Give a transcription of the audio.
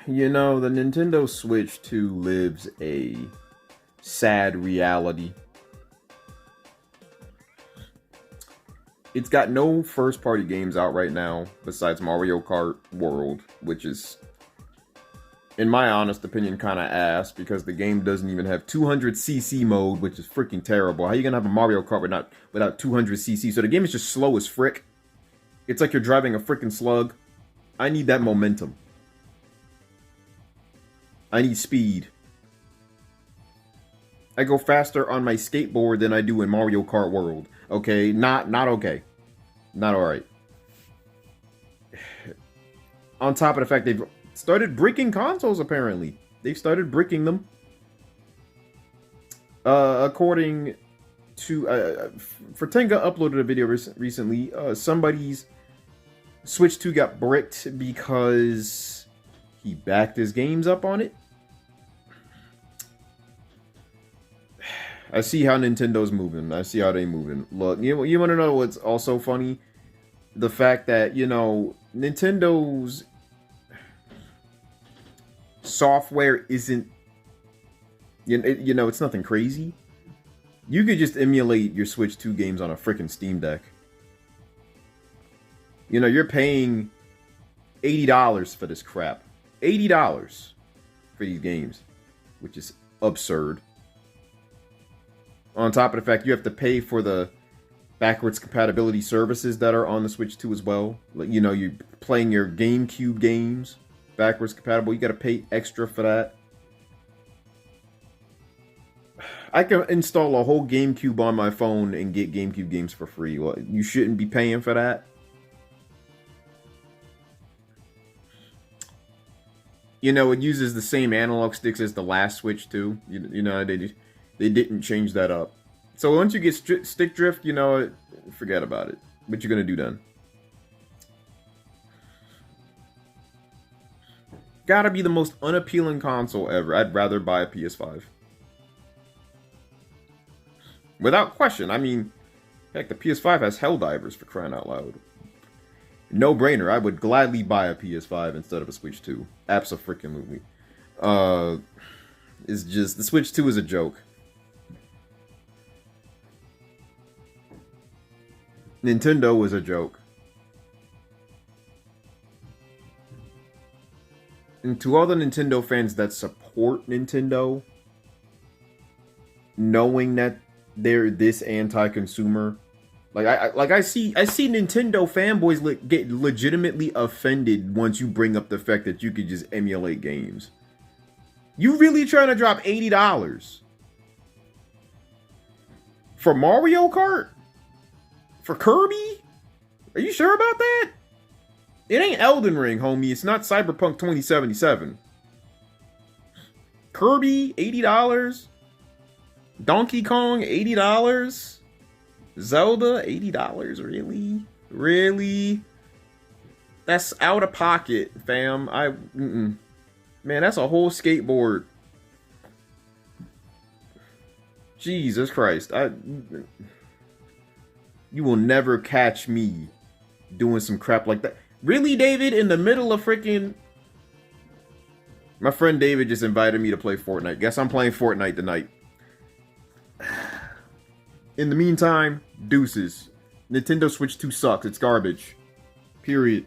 You know, the Nintendo Switch 2 lives a sad reality. It's got no first party games out right now besides Mario Kart World, which is, in my honest opinion, kind of ass because the game doesn't even have 200cc mode, which is freaking terrible. How are you gonna have a Mario Kart without 200cc? So the game is just slow as frick. It's like you're driving a freaking slug. I need that momentum. I need speed. I go faster on my skateboard than I do in Mario Kart World. Okay, not okay. Not alright. On top of the fact they've started bricking consoles, apparently. They've started bricking them. According to... Fortenga uploaded a video recently. Somebody's Switch 2 got bricked because he backed his games up on it. I see how Nintendo's moving. I see how they moving. Look, you want to know what's also funny? The fact that, you know, Nintendo's software isn't, you know, it's nothing crazy. You could just emulate your Switch 2 games on a freaking Steam Deck. You know, you're paying $80 for this crap. $80 for these games, which is absurd. On top of the fact you have to pay for the backwards compatibility services that are on the Switch 2 as well. You know, you're playing your GameCube games backwards compatible. You got to pay extra for that. I can install a whole GameCube on my phone and get GameCube games for free. Well, you shouldn't be paying for that. You know, it uses the same analog sticks as the last Switch 2. You know, they didn't change that up. So once you get stick drift, you know, forget about it. What you gonna do then? Gotta be the most unappealing console ever. I'd rather buy a PS5. Without question. I mean, heck, the PS5 has Helldivers, for crying out loud. No brainer. I would gladly buy a PS5 instead of a Switch 2. Abso-freaking-lutely. It's just, the Switch 2 is a joke. Nintendo was a joke. And to all the Nintendo fans that support Nintendo, knowing that they're this anti-consumer, I see Nintendo fanboys get legitimately offended once you bring up the fact that you could just emulate games. You really trying to drop $80 for Mario Kart? For Kirby? Are you sure about that? It ain't Elden Ring, homie. It's not Cyberpunk 2077. Kirby, $80. Donkey Kong, $80. Zelda, $80. Really? Really? That's out of pocket, fam. Man, that's a whole skateboard. Jesus Christ. You will never catch me doing some crap like that. Really, David? In the middle of freaking... My friend David just invited me to play Fortnite. Guess I'm playing Fortnite tonight. In the meantime, deuces. Nintendo Switch 2 sucks. It's garbage. Period.